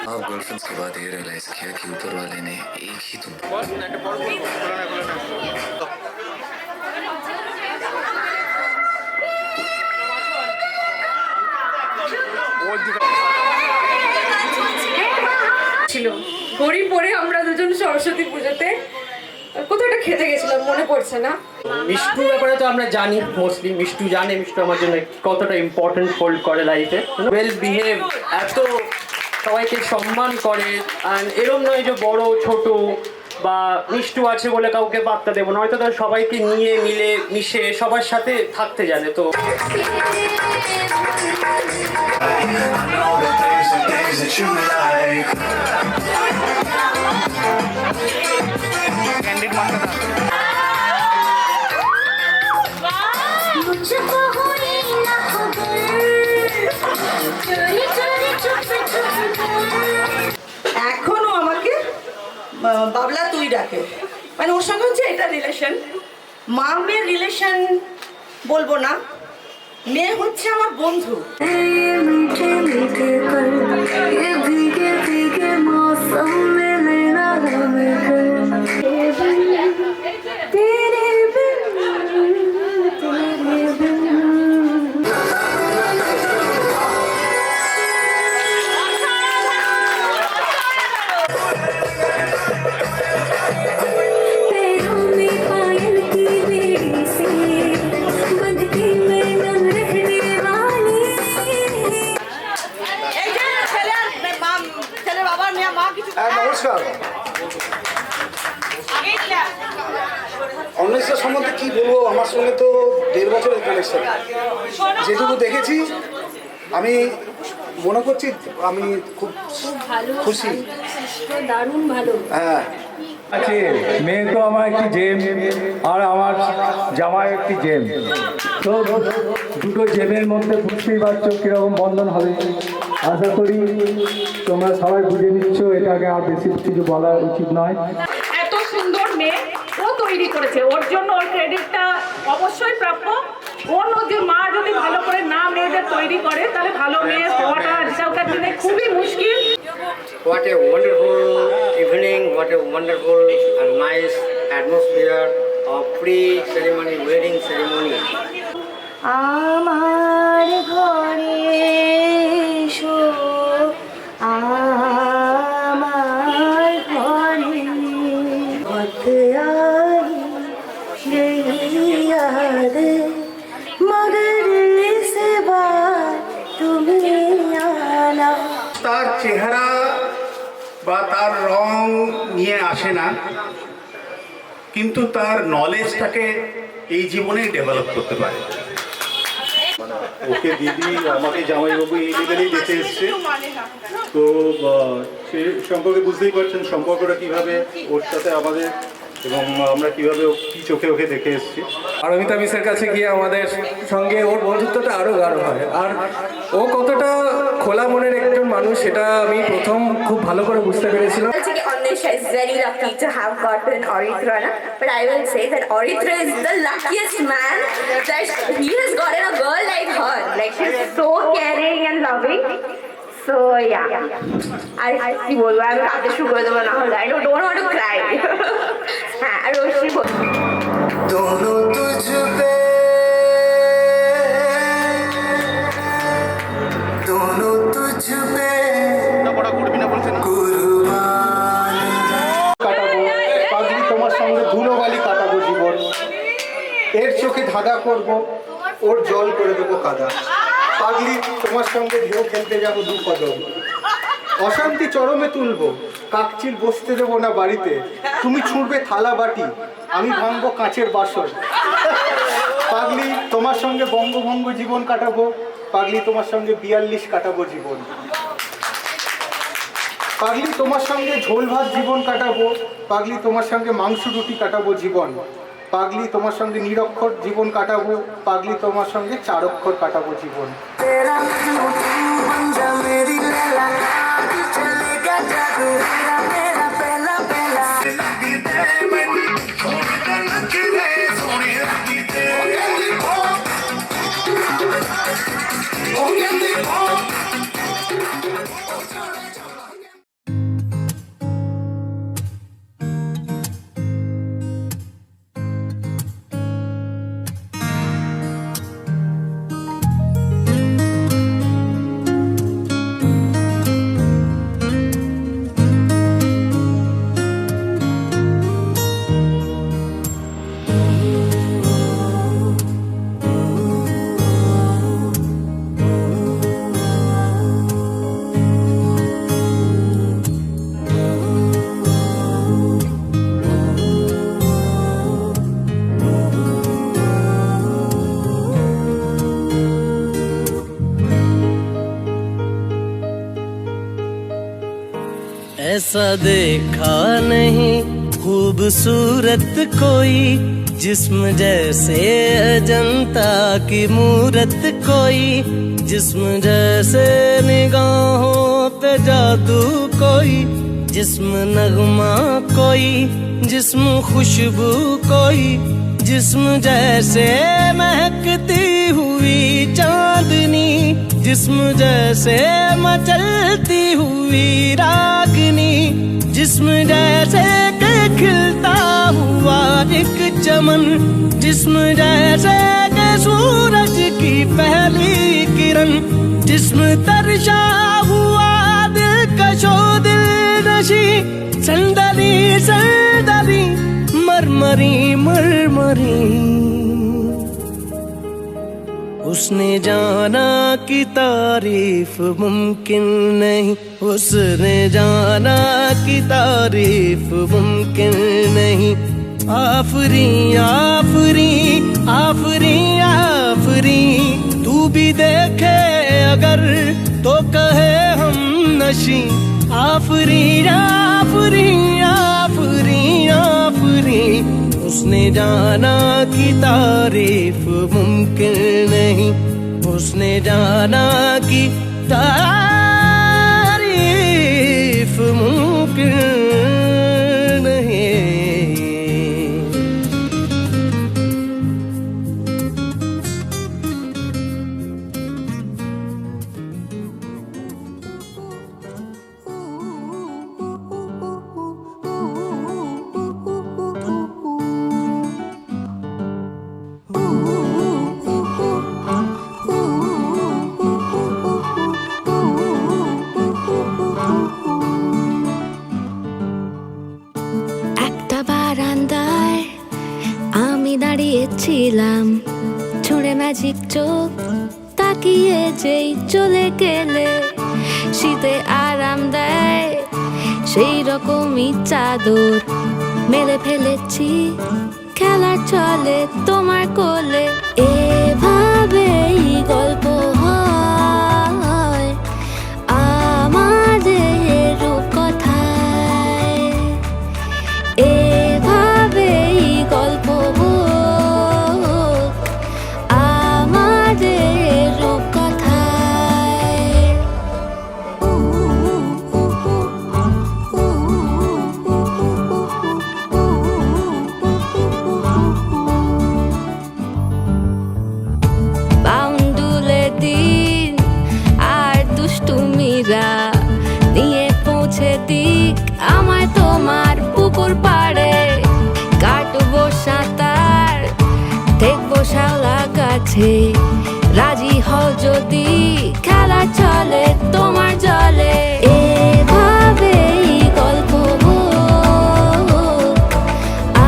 अब गर्लफ्रेंड्स के बाद ये रियलाइज किया कि ऊपर वाले ने एक ही तुम ছিল ঘড়ি পরে আমরা দুজন সরস্বতী পুজোতে কোথাও একটা খেতে গেছিলাম, মনে পড়ছে না। মিষ্টুর ব্যাপারে তো আমরা জানি, মোস্টলি মিষ্টু জানে মিষ্টু আমার জন্য কতটা ইম্পর্টেন্ট হোল্ড করে লাইফে। ওয়েল বিহেভ, এত সবাইকে সম্মান করে, অ্যান্ড এরম নয় যে বড় ছোট বা মিষ্টু আছে বলে কাউকে পাত্তা দেবো না, হয়তো তার সবাইকে নিয়ে মিলে মিশে সবার সাথে থাকতে জানে। তো এখনো আমাকে বাবলা তুই ডাকে, মানে ওর সঙ্গে হচ্ছে এটা রিলেশন, মা মেয়ের রিলেশন বলবো না, মেয়ে হচ্ছে আমার বন্ধু। নমস্কার। অন্বেষা সম্বন্ধে কি বলবো, আমার সঙ্গে তো 1.5 বছরের কানেকশন। যেটুকু দেখেছি আমি মনে করছি আমি খুব খুশি, দারুণ ভালো। হ্যাঁ আছে। মেয়ে তো আমার একটি জেম, আর আমার জামাই একটি জেম। তো দুটো জেমের মধ্যে বুঝতেই পারছো কীরকম বন্ধন হবে। আশা করি তোমরা সবাই বুঝে নিচ্ছ, এটাকে আর বেশি কিছু বলা উচিত নয়। এত সুন্দর মেয়ে ও তৈরি করেছে, ওর জন্য ওর ক্রেডিটটা অবশ্যই প্রাপ্য। ওর যে মা যদি ভালো করে না মেয়েদের তৈরি করে, তাহলে ভালো মেয়ে হওয়াটা আজকালকার দিনে খুবই মুশকিল। What a wonderful evening, what a wonderful and nice atmosphere of pre-ceremony, wedding ceremony. আমার ঘরে এসো, আমার ঘরে মত আই গই याद मगर इस बार তুমি আনা। তার চেহারা বা তার রং নিয়ে আসে না, কিন্তু তার নলেজটাকে এই জীবনেই ডেভেলপ করতে পারে। ওকে দিদি আমাকে জামাইবাবু এই লেভেলেই দেখে এসছে, তো সে সম্পর্কে বুঝতেই পারছেন সম্পর্কটা কীভাবে ওর সাথে আমাদের, এবং আমরা কীভাবে কি চোখে ওকে দেখে এসেছি। পারমিতা মিসের কাছে গিয়ে আমাদের সঙ্গে ওর বন্ধুত্বটা আরও গাঢ় হয়, আর ও কতটা খোলা মনের একজন মানুষ সেটা আমি প্রথম খুব ভালো করে বুঝতে পেরেছিলাম। Anwesha is very lucky to have gotten Oritra, but I will say that Oritra is the luckiest man that he has gotten a girl like her. Like she's so caring and loving. So yeah, I কি বলবো, আমি কাঁদতে শুরু করে দেবো, না হলে I don't want to cry. হ্যাঁ, আর রশ্মি दोनों तुझ पे, दोनों तुझ पे कुर्बान। কাটাবো পাগলি তোমার সঙ্গে ধুলোবালি কাটাবো জীবন, এর চোখে ধাঁধা করব, ওর জল করে দেবো কাদা। পাগলি তোমার সঙ্গে ঢেউ খেলতে যাবো 2 কদম, অশান্তি চরমে তুলবো, কাকচিল বসতে দেবো না বাড়িতে। তুমি ছুঁড়বে থালা বাটি, আমি ভাঙবো কাঁচের বাসন। পাগলি তোমার সঙ্গে বঙ্গভঙ্গ জীবন কাটাবো, পাগলি তোমার সঙ্গে 42 কাটাবো জীবন। পাগলি তোমার সঙ্গে ঝোল ভাত জীবন কাটাবো, পাগলি তোমার সঙ্গে মাংস রুটি কাটাবো জীবন। পাগলি তোমার সঙ্গে নিরক্ষর জীবন কাটাবো, পাগলি তোমার সঙ্গে 4 অক্ষর কাটাবো জীবন। ऐसा देखा नहीं खूबसूरत कोई, जिस्म जैसे अजंता की मूरत कोई, जिस्म जैसे निगाहों पे जादू कोई, जिस्म नगमा कोई, जिस्म खुशबू कोई, जिस्म जैसे महकती हुई चांदनी, जिस्म जैसे मचलती हुई रागनी, जिस्म जैसे के खिलता हुआ एक चमन, जिस्म जैसे के सूरज की पहली किरण, जिस्म तरशा हुआ दिलकशो दिल नशी, संदली संदली मरमरी मरमरी। उसने जाना कि तारीफ मुमकिन नहीं, उसने जाना कि तारीफ मुमकिन नहीं। आफरी आफरी आफरी आफरी, तू भी देखे अगर तो कहे हम नशी। आफरी आफरी आफरी आफरी, उसने जाना कि तारीफ मुमकिन नहीं, उसने जाना कि तारीफ मुमकिन नहीं। ছিলাম ছুঁড়ে ম্যাজিক চোখ তাকিয়ে যেই চলে গেলে, শীতে আরাম দেয় সেই রকমই চাদর মেলে ফেলেছি, খেলা চলে তোমার কোলে। এভাবেই গল্প হয় আমাদের রূপকথায়, এভাবেই গল্প নিয়ে পৌঁছে দিক আমার তোমার পুকুর পাড়ে, কাটবো সাঁতার দেখবো শাওলা গাছে, রাজি হও যদি খেলা চলে তোমার জলে। এভাবেই গল্প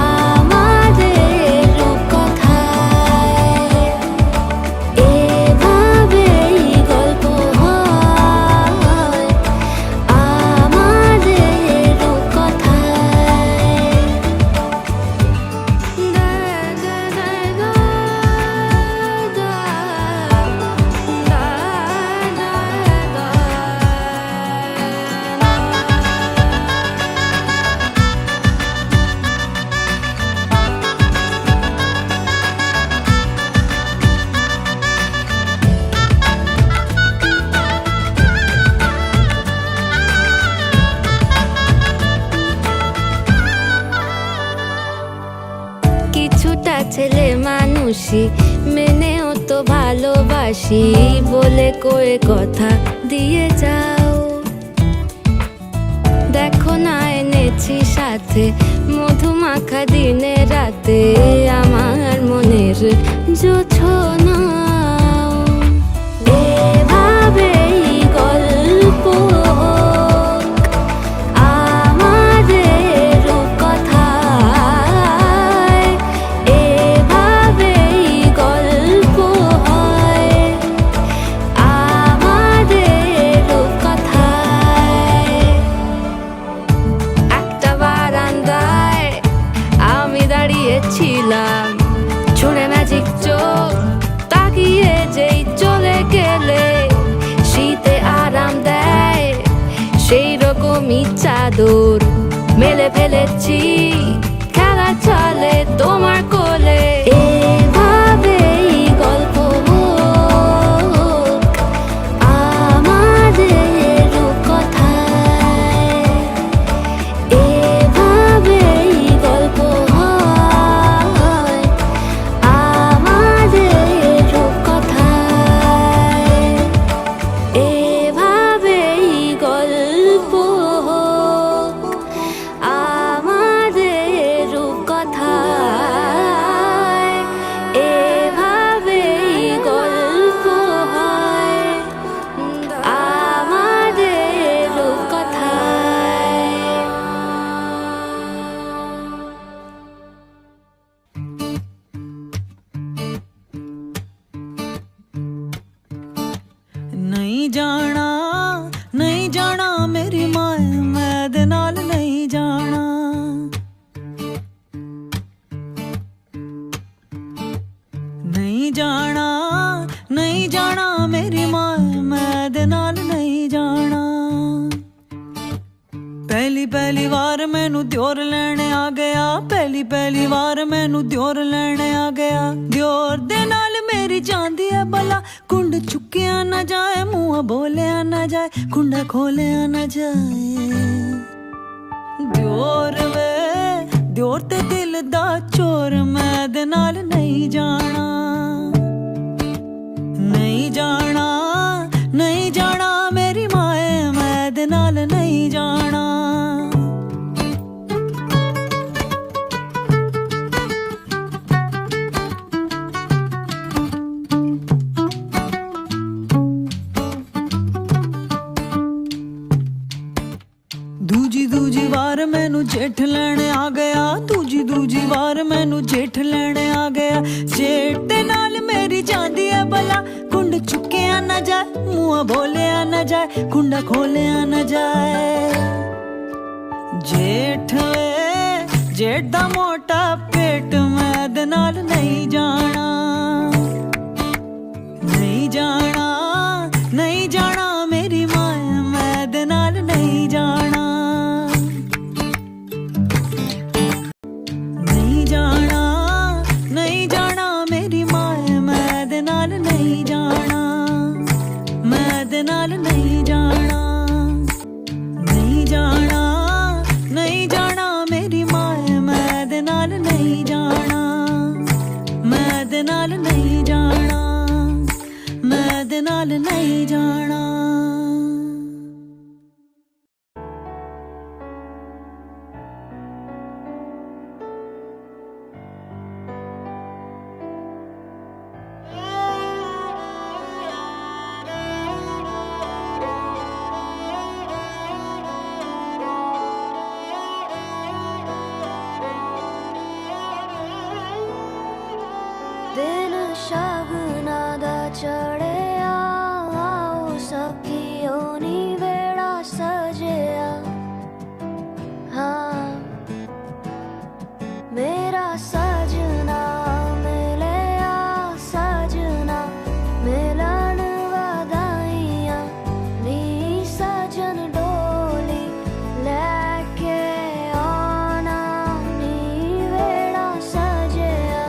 আমাদের রূপকথায়, এভাবেই গল্প ছেলে মানুষই মেনেও তো ভালোবাসি বলে কয়ে কথা দিয়ে যাও। দেখো না এনেছি সাথে মধুমাখা দিনে রাতে আমার মনের জোছনা। এভাবেই গল্প ছিলাম ছুঁড়ে ম্যাজিক চোখ তুলে ফেলেছি খেলা চলে তোমার কোলে এভাবেই গল্প হোক আমাদের রূপকথায় এভাবেই গল্প হয় আমাদের রূপকথায় এভাবেই গল্প হোক আমাদের রূপকথায় এভাবেই গল্প হয় আমাদের রূপকথায় नहीं जाना मेरी मां मैं दे नाल नहीं जाना नहीं जाना मेरी मां मैं दे नाल नहीं जाना पहली वार मैनू दियोर लेने आ गया पहली वार मैनू दियोर लेने आ गया दियोर दे नाल मेरी जांदी है भला कुंड चुक्या ना जाए मुंह बोलिया ना जाए कुंडा खोलिया ना जाए दियोर ते दिल दा चोर मैं दे नाल नहीं जाना नहीं जाना मेरी माए मैं दे नाल नहीं जाना दूजी वार मैनू जेठ लेने आ गया दूजी वार मैनू जेठ लेने आ गया जेठ दे नाल मेरी जांदी है भला कुंड चुक्या ना जाए मुंह बोलिया ना जाए कुंडा खोलिया ना जाए जेठ दा मोटा पेट मैं दे नाल नहीं जाना नहीं जाना मेरी मां मैं दे नाल नहीं जाना नहीं जाना मेरी मां मैं दे नाल नहीं जाना मैं दे नाल नहीं जाना नहीं जाना मेरी मां मैं दे नाल नहीं जाना मैं दे नाल नहीं जाना मैं दे नाल नहीं जाना दिन शगुना दा चढ़िया आओ सखियों नी वेड़ा सजिया हाँ मेरा सजना मिलिया सजना मिलन वधाइयां नी सजन डोली लेके आना नी वेड़ा सजिया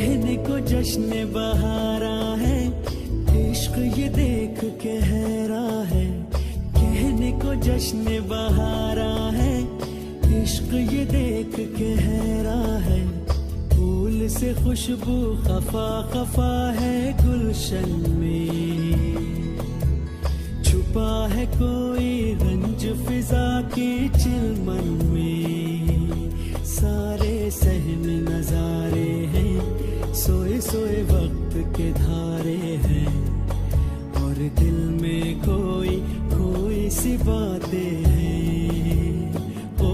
कहने को जश्न बहारा है, इश्क ये देख के हैरा है। कहने को जश्न बहारा है, इश्क ये देख के हैरा है। फूल से खुशबू खफा खफा है गुलशन में, छुपा है कोई रंज फिजा की चिलमन में। सारे सहम नजारे हैं, सोए सोए वक्त के धारे हैं, और दिल में कोई कोई सी बातें हैं। ओ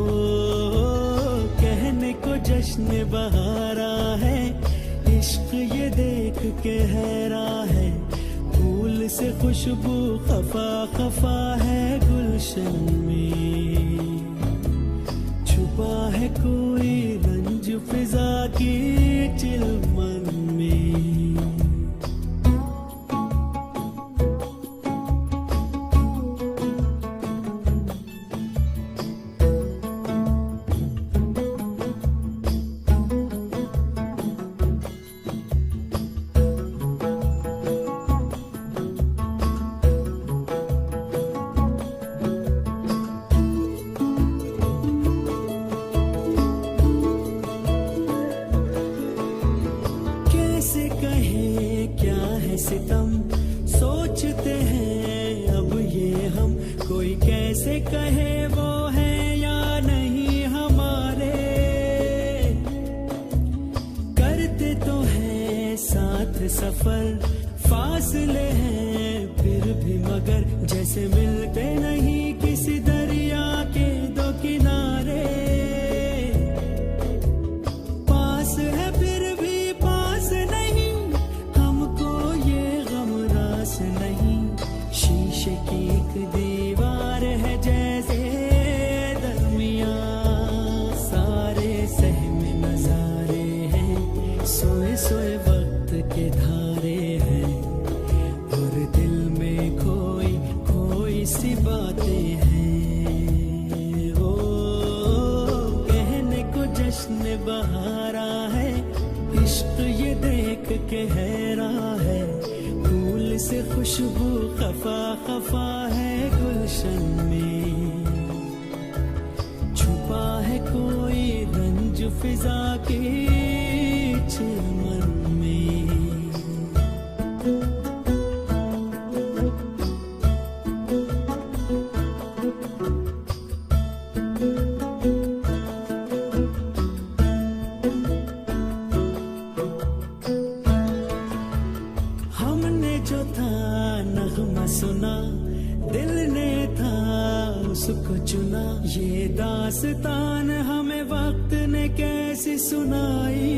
कहने को जश्न बहारा है, इश्क ये देख के हैरा है। फूल से खुशबू खफा खफा है गुलशन में, छुपा है कोई रंज फिजा की चिलमन में। सितम सोचते हैं अब ये हम, कोई कैसे कहे वो है या नहीं हमारे। करते तो हैं साथ सफर, फासले हैं फिर भी मगर, जैसे मिलते नहीं किसी दरिया के दो किनारे। पास है फिर भी पास नहीं, नहीं शीशे की एक दीवार है जैसे दरमियां। सारे सहम नजारे हैं, सोए सोए वक्त के धारे हैं, और दिल में कोई कोई सी बातें हैं। ओ कहने को जश्न बहारा है, इश्क ये देख के हैरा है। से खुशबू खफा खफा है गुलशन में, छुपा है कोई रंज फिजा की चिलमन में। सुना दिल ने था उसको चुना, ये दास्तान हमें वक्त ने कैसी सुनाई।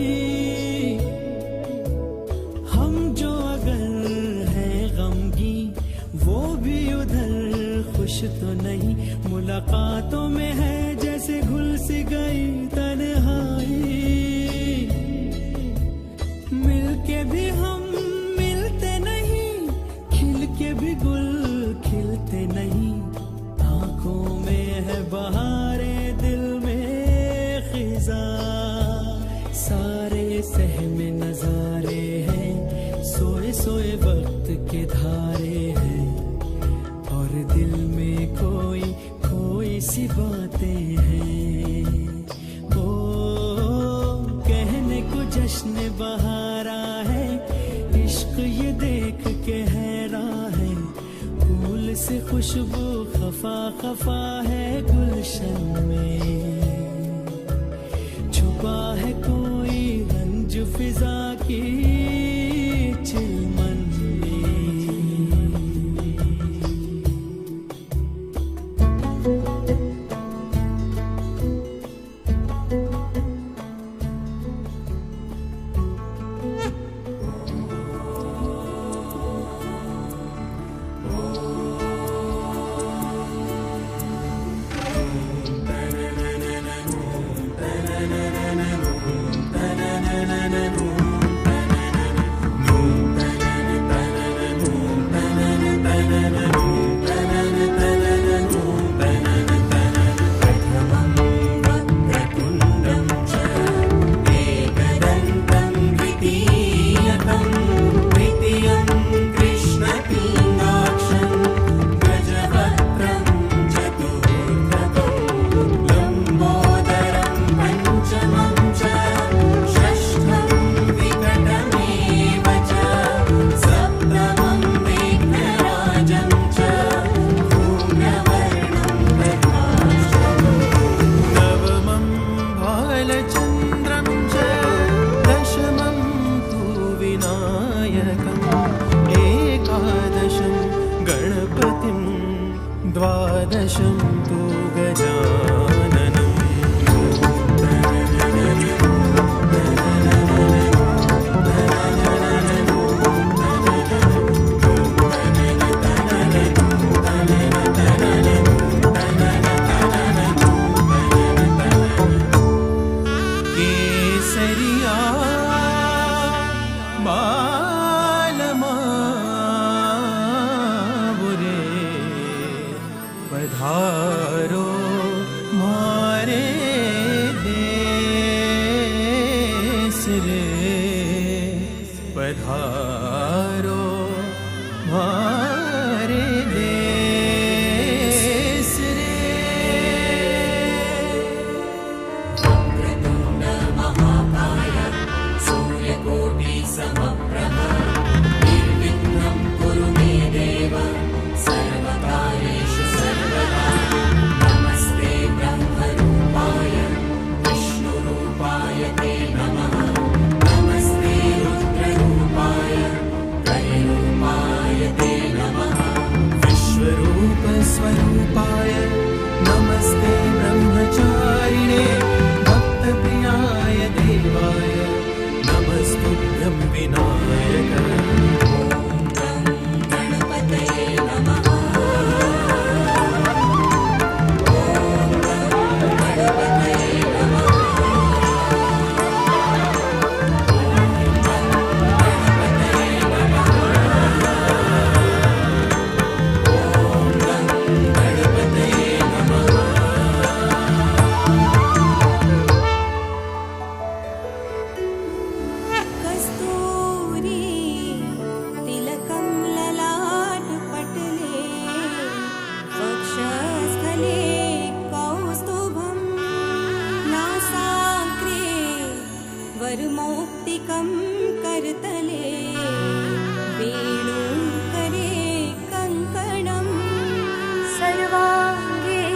हम जो अगर हैं गमगी, वो भी उधर खुश तो नहीं। मुलाकातों में है जैसे घुल सी गई तन्हाई, मिलके भी हम मिलते नहीं, खिल के भी गुल खिलते नहीं। आंखों में है बहारे, दिल में खिजा, सारे सहमे नजारे हैं, सोए सोए वक्त के धारे हैं, और दिल में कोई कोई सी बातें हैं। ओ कहने को जश्न बहारा है, इश्क ये देख के हैरा है। फूल से खुशबू खफा खफा है गुलशन में, छुपा है कोई रंज फिजा की चिलमन में। रे पधारो हमारे देश रे। वक्रतुंड महाकाय सूर्यकोटि समप्रभ निर्विघ्नं कुरु मे देव सर्वकार्येषु सर्वदा। नमस्ते ब्रह्मरूपाय विष्णुरूपाय ते नमः। नमस्ते रुद्ररूपाय त्रैरूपाय ते नमः। विश्वरूपस्वरूपाय नमस्ते ब्रह्मचारिणे भक्तप्रियाय देवाय नमस्तुभ्यं विनायक। ॐ गं गणपतये नमः। कस्तूरी तिलकं ललाटपटले वक्षस्थले कौस्तुभं नासाग्रे वरमौक्तिकं करतले वेणुकरे कङ्कणं सर्वाङ्गे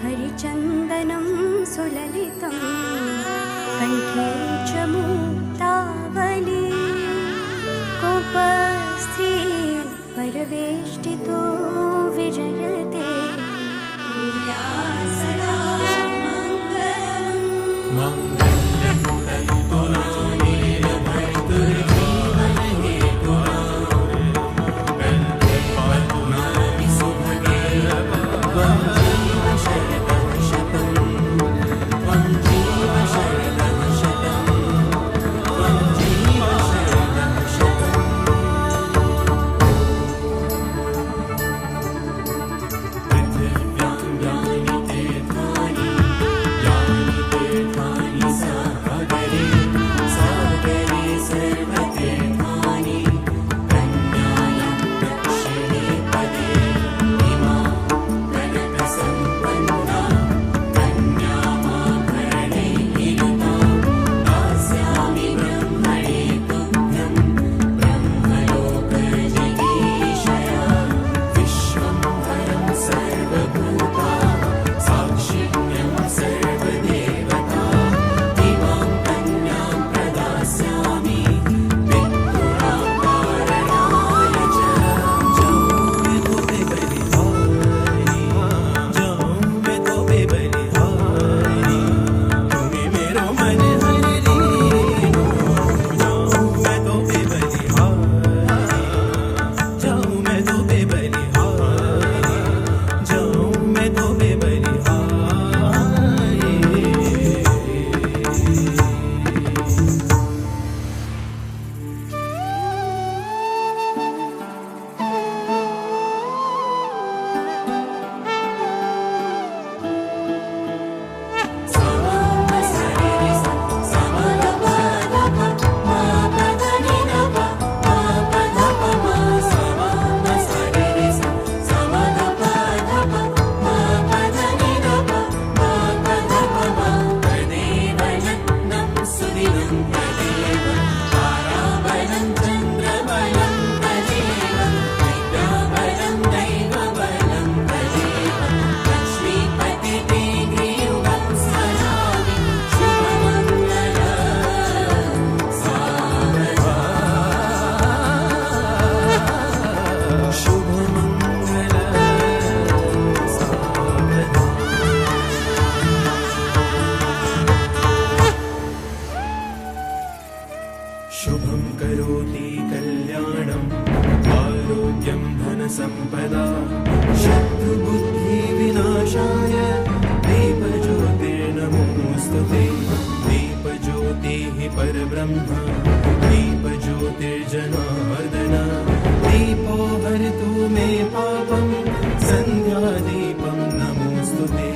हरिचन्दनं सुललितं कण्ठे च मुक्तावली कोपस्थि परवेष्टितो विजयते भूया सदा संपदा शत्रुबुद्धिविनाशाय दीपज्योतिर्नमोऽस्तुते। दीपज्योतिः परब्रह्म दीपज्योतिर्जनार्दन दीपो हरतु मे पापं सन्ध्यादीपं नमोऽस्तुते।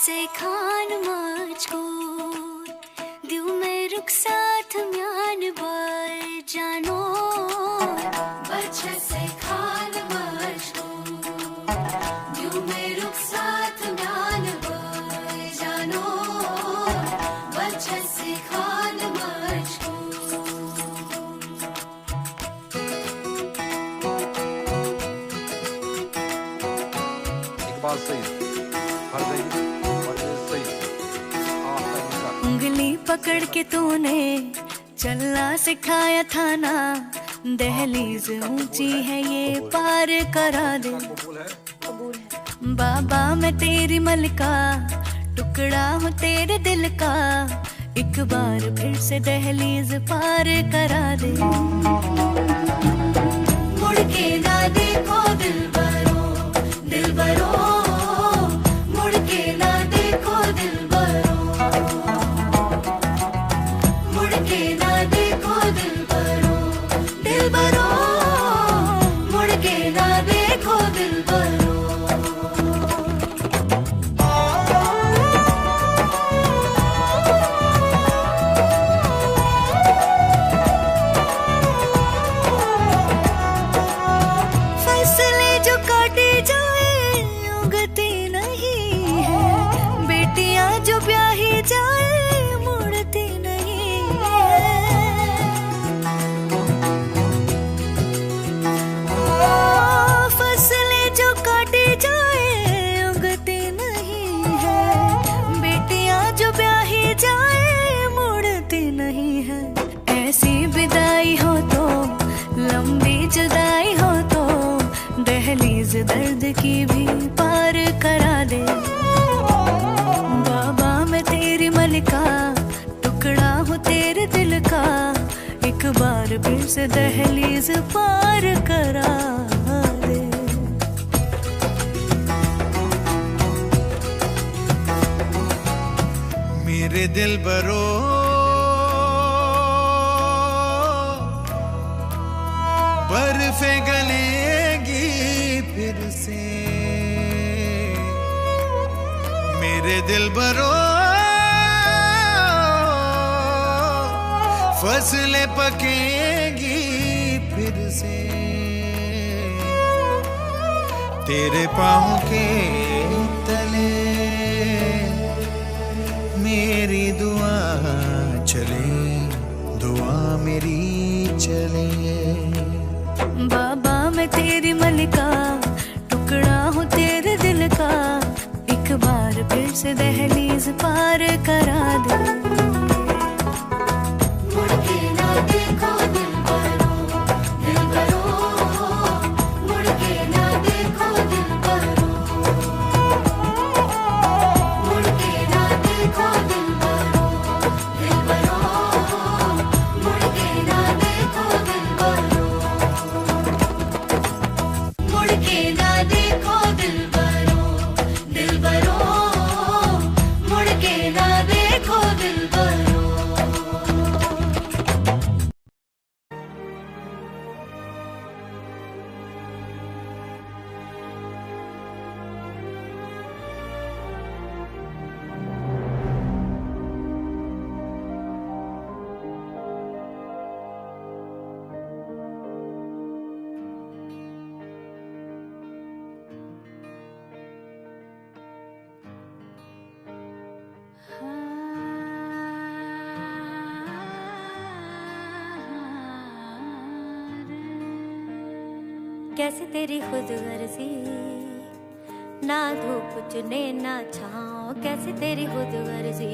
खान मुझको दिल में रुख साथ म्यान बार जानो बच्चे से खान मुझको दिल में रुख साथ म्यान बार जानो बच्चे से खान मुझको इकबाल सईद उंगली पकड़ के तूने चलना सिखाया था ना दहलीज ऊंची है ये पार करा दे बाबा मैं तेरी मलका टुकड़ा हूँ तेरे दिल का एक बार फिर से दहलीज पार करा दे मुड़ के ना देखो दिलबरो दिलबरो मुड़ के ना देखो दिलबरो मुड़ के ना देखो दिलबरो दिलबरो मुड़ के ना देखो दिलबरो फैसले जो काटे जाए उगती नहीं है बेटियां जो ब्याही जाए मुड़ती नहीं है फसलें जो काटे जाए उगती नहीं है बेटियां जो ब्याही जाए मुड़ती नहीं है ऐसी विदाई हो तो लंबी जुदाई हो तो दहलीज दर्द की भी पार करा दे बाबा मैं तेरी मलिका टुकड़ा हूँ तेरे दिल का एक बार फिर से दहलीज पार करा दे मेरे दिल बरो बर्फे गलेगी फिर से मेरे दिल बरो फसलें पकेगी फिर से तेरे पाँव के तले मेरी दुआ चले दुआ मेरी चले बाबा मैं तेरी मलिका टुकड़ा हूँ तेरे दिल का एक बार फिर से दहलीज पार करा दे मुड़ के ना देखो दिलबरो दिलबरो मुड़ के ना देखो दिलबरो मुड़ के ना देखो दिलबरो दिलबरो मुड़ के ना देखो दिलबरो मुड़ के ना देखो दिलबरो दिलबरो मुड़ के ना देखो दिलबरो कैसे तेरी खुद गर्जी ना धूप चुने ना छाँव कैसे तेरी खुद गर्जी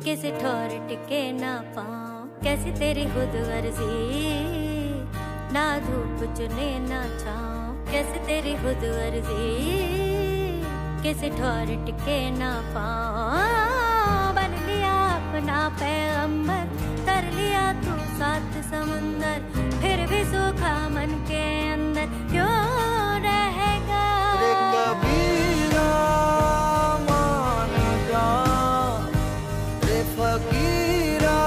किसी ठोर टिके ना पाँव कैसे तेरी खुद गर्जी ना धूप चुने ना छाँव कैसे तेरी खुद गर्जी किसी ठोर टिके ना पाँव बन लिया अपना पैगंबर तर लिया तू सात समुंदर फिर भी सूखा मन के अंदर क्यों रहेगा कबीरा मान जा रे फकीरा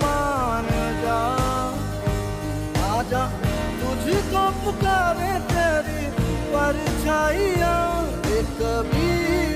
मान जा आजा तुझको पुकारे तेरी परछाइयाँ रे कबीरा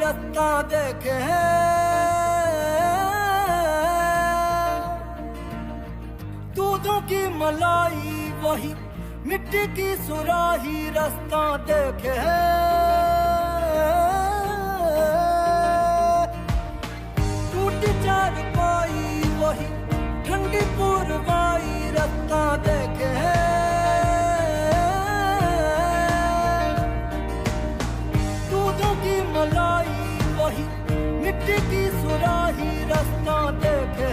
रास्ता देखे दूधों की मलाई वही मिट्टी की सुराही रास्ता देखे टूटी चारपाई वही ठंडी पुरवाई रास्ता देखे दूधों की मलाई वही मिट्टी की सुराही रास्ता देखे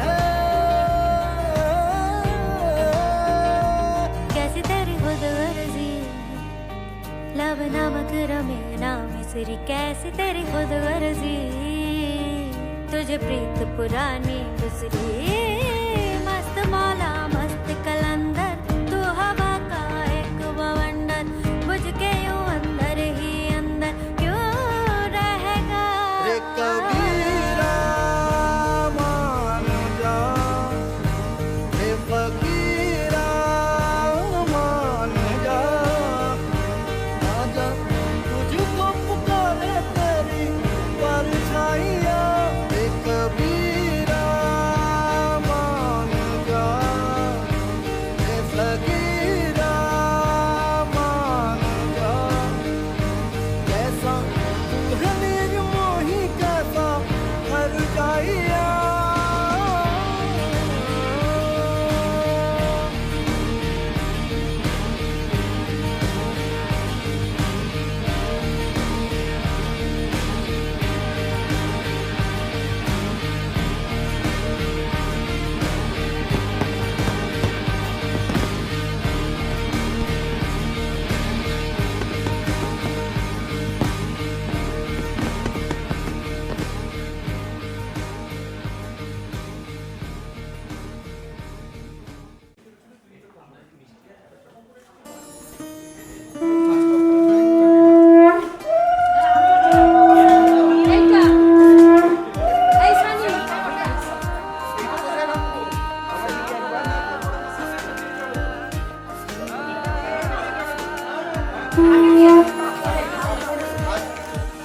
कैसी तेरी खुद गर्जी लब नमक रमे ना मिसरी कैसी तेरी खुद गर्जी तुझे प्रीत पुरानी गुजरी मस्त मौला मस्त कलंदर तू हवा का एक बवंडर बुझ के यूं अंदर ही अंदर क्यों रहेगा रे कबीरा मान जा रे फकीरा मान जा आजा तुझको पुकारे तेरी परछाइयाँ रे कबीरा मान जा रे फकीरा मान जा कैसा तू है निर्मोही कैसा हर जाइया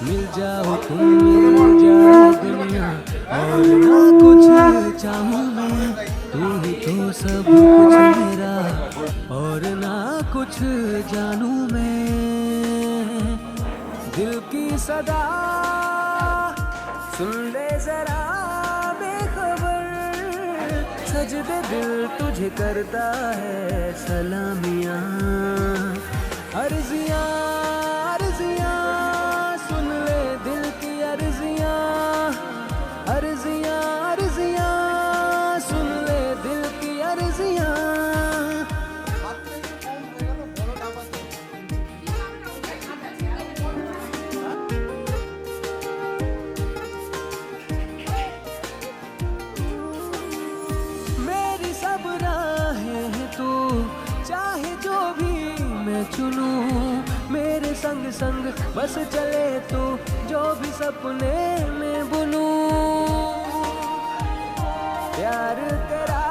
मिल जाओ तुम मिल जाओ दुनिया और ना कुछ चाहूँ मैं तू ही तो सब कुछ मेरा और ना कुछ जानूं मैं दिल की सदा सुन ले जरा बेखबर सजदे दिल तुझे करता है सलामियाँ अर्जियाँ अर्जियाँ सुन ले दिल की अर्जियाँ अर्जियाँ अर्जियाँ सुन ले दिल की अर्जियाँ मेरी सब राहें हैं तू चाहे जो भी मैं चुनूं मेरे संग संग बस चले तू जो भी सपने में बुनूं प्यार तेरा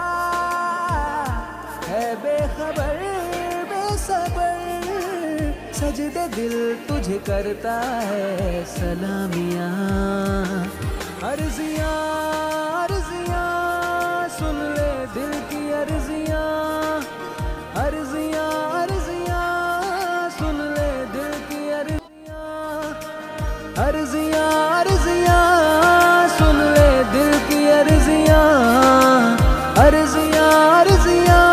है बेखबर बेसबर सजदे दिल तुझे करता है सलामियाँ अर्जियाँ अर्जियाँ सुन ले दिल की अर्जियाँ अर्जियाँ अर्जियाँ सुन ले दिल की अर्जियाँ अर्जियाँ अर्जियाँ सुन ले दिल की अर्जियाँ अर्जियाँ अर्जियाँ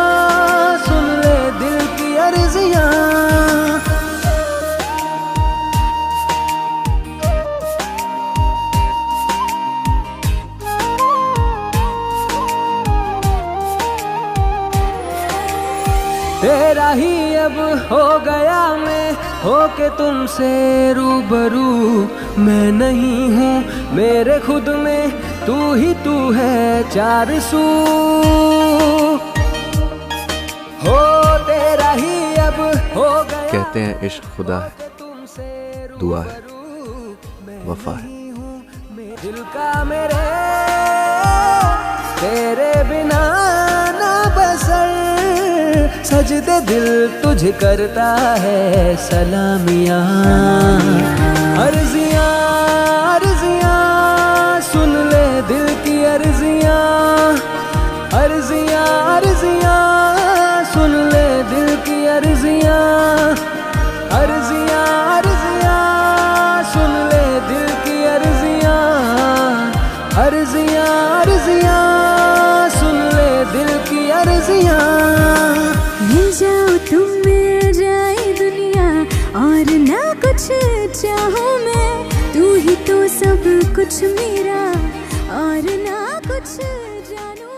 सुन ले दिल की अर्जियाँ तेरा ही अब हो गया मैं होके तुमसे रूबरू मैं नहीं हूँ मेरे खुद में तू ही तू है चार सू हो तेरा ही अब हो गया कहते हैं इश्क खुदा है दुआ है वफा है दिल का मेरे तेरे बिना ना बसर सजदे दिल तुझे करता है सलामियाँ अर्जियाँ अर्जियां सुन ले दिल की अर्जियां अर्जियां अर्जियां सुन ले दिल की अर्जियां अर्जियां अर्जियां सुन ले दिल की अर्जियां अर्जियां अर्जियां सुन ले दिल की अर्जियां मिल जाओ तुम मिल जाए दुनिया और ना कुछ चाहूं मैं तू ही तो सब कुछ मेरा और ना कुछ जानूं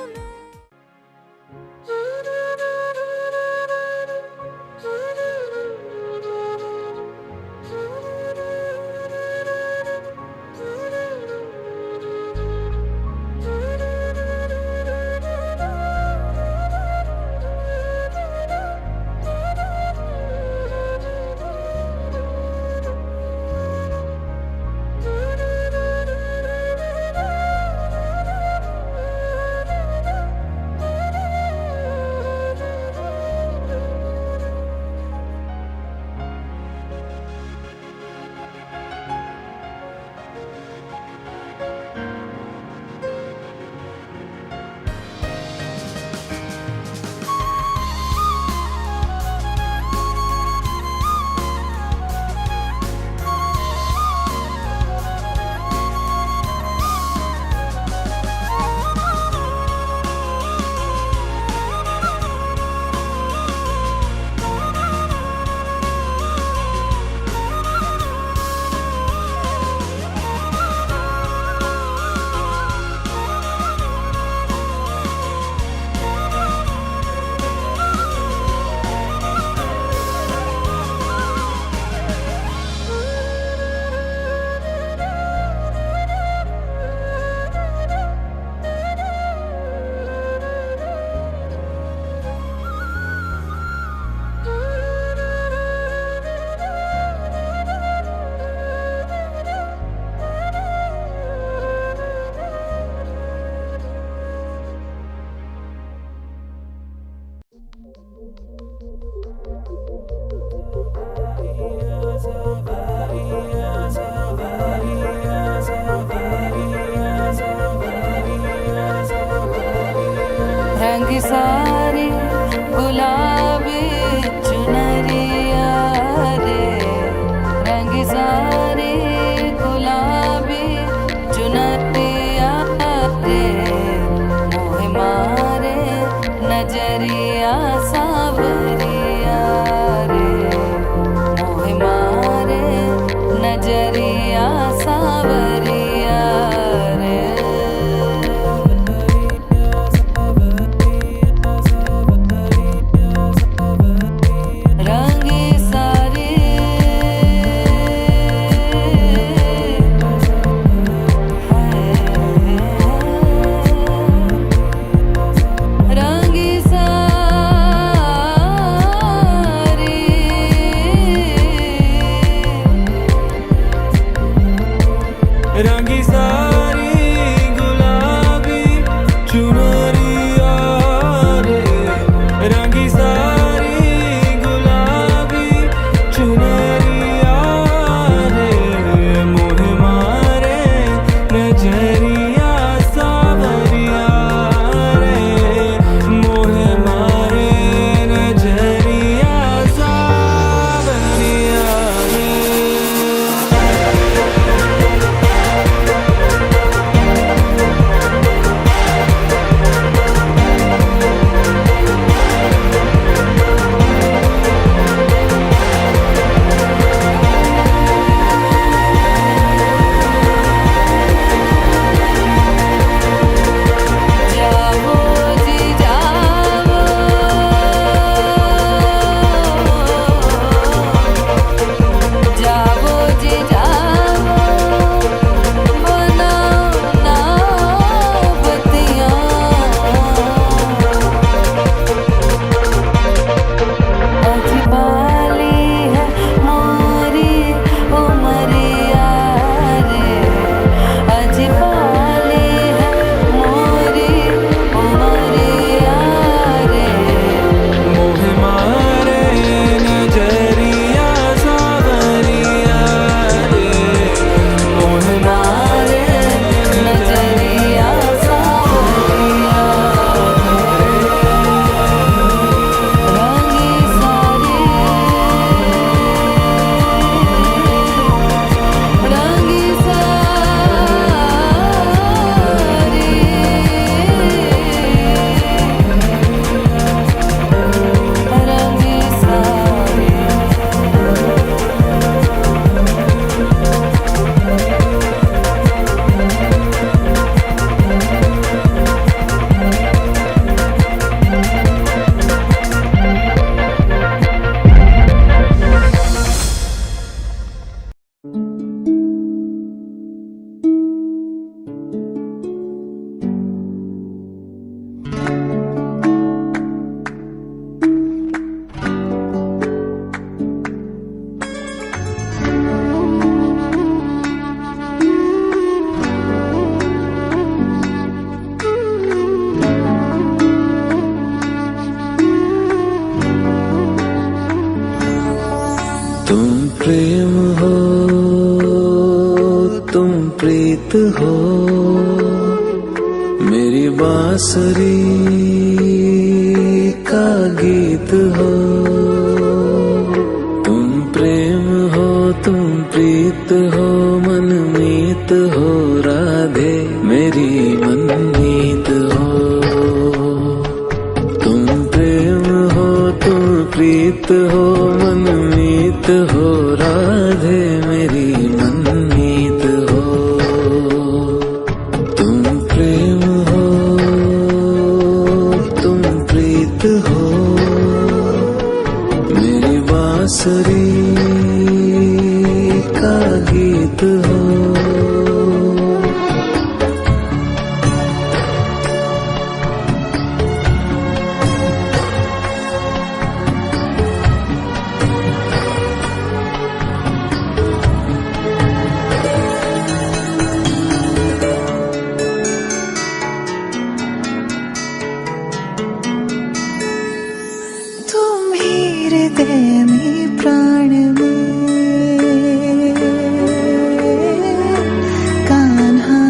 रंग सारे गुलाबी चुनरिया रे रंग सारे गुलाबी चुनरिया रे मोह मारे नजरिया सावरिया रे मोह मारे नजरिया सावरिया रे रंग सारे रंग सारे प्रीत हो, मेरी बांसुरी का गीत हो। तुम प्रेम हो, तुम प्रीत हो, मनमीत हो राधे मेरी मनमीत हो। तुम प्रेम हो, तुम प्रीत हो, मनमीत हो राधे मेरी मनमीत हो। तुम प्रेम हो, तुम प्रीत हो, मेरी बांसुरी का गीत हो। तुम ही हृदय में प्राण में कान्हा,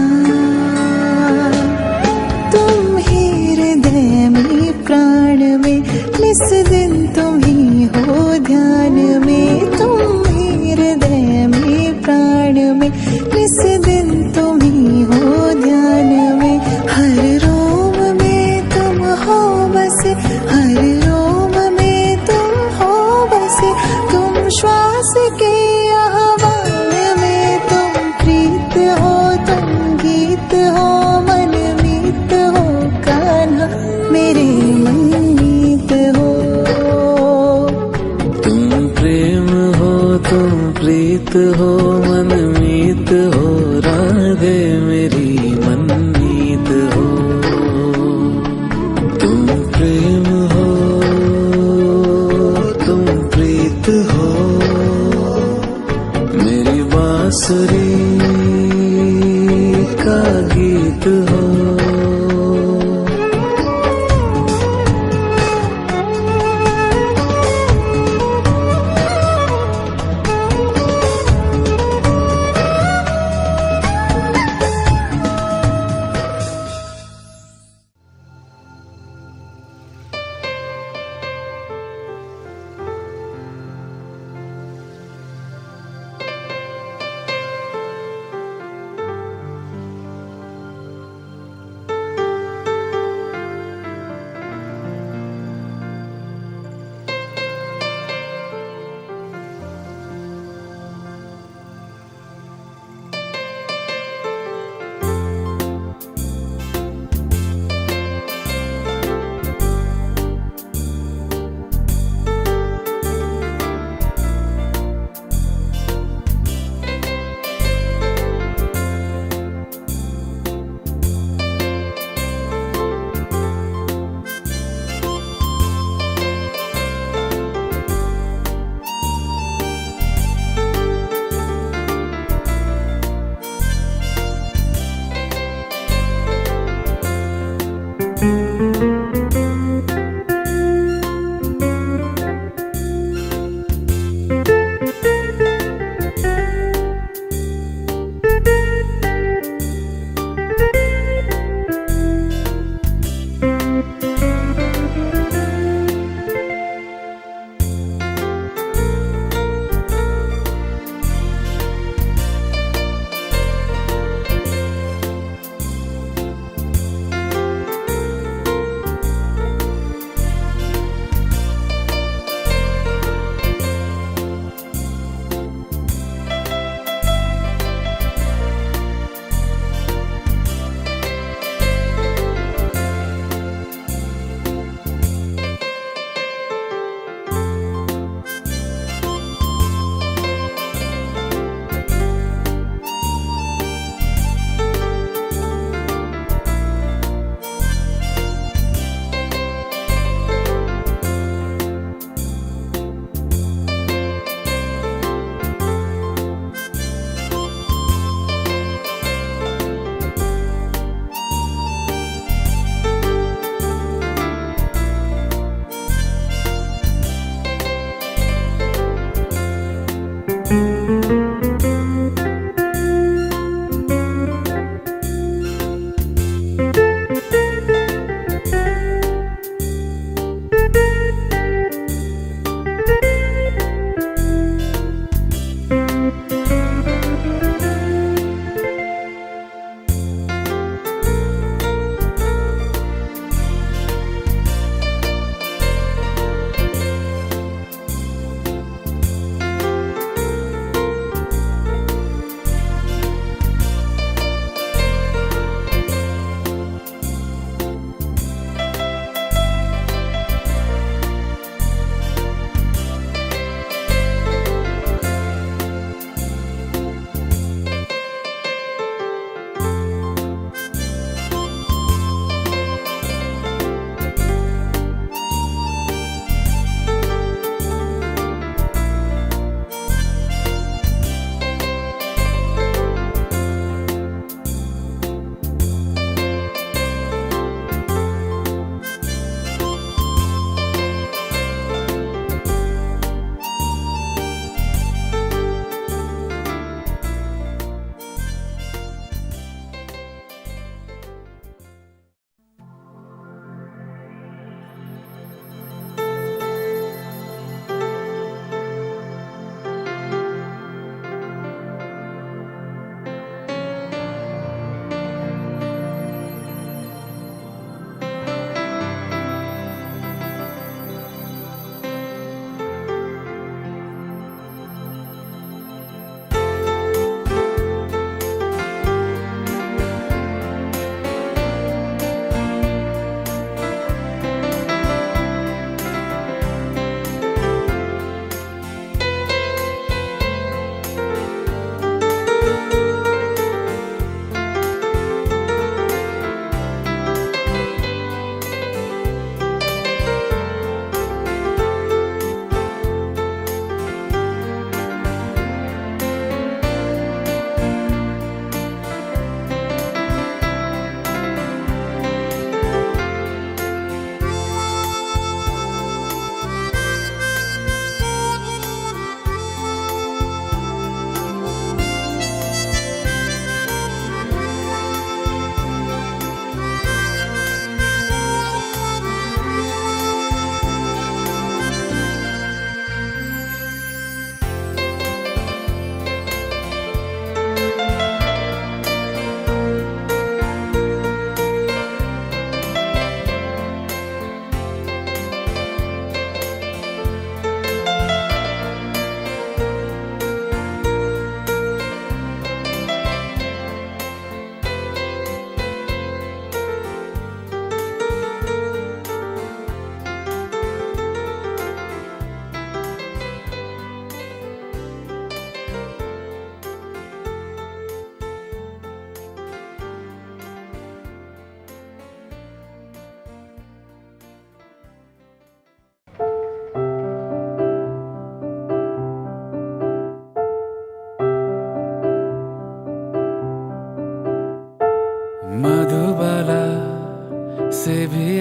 तुम ही हृदय में प्राण में, निस दिन तुम ही हो ध्यान में। तुम ही हृदय में प्राण में, निस दिन तुम ही हो ध्यान में। हर रोम में तुम हो बसे, हर रोम में तुम हो बसे। तुम श्वास के आह्वान में, तुम प्रीत हो, तुम गीत हो, मनमीत हो कान्हा मेरे मनमीत हो। तुम प्रेम हो, तुम प्रीत हो, मनमीत हो राधे मेरी मनमीत हो। तुम प्रेम हो, तुम प्रीत हो, मेरी बांसुरी का गीत हो।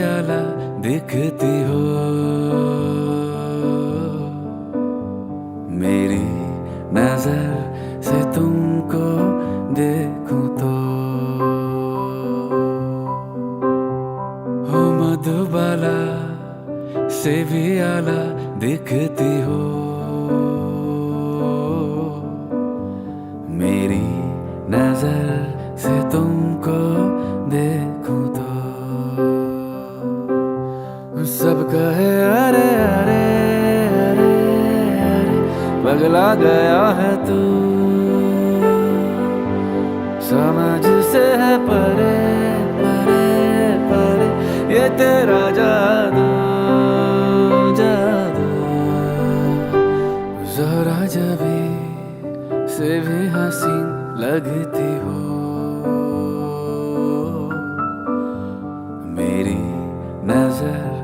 आला दिखती हो मेरी नजर से तुमको देखूं तो हो मधुबाला से भी आला दिखती हो मेरी नजर से तुमको देखूं तो सब कहे अरे अरे अरे अरे पगला गया है तू समझ से है परे परे परे ये तेरा जादू जादू जरा जबी से भी हसीन लगती हो मेरी नजर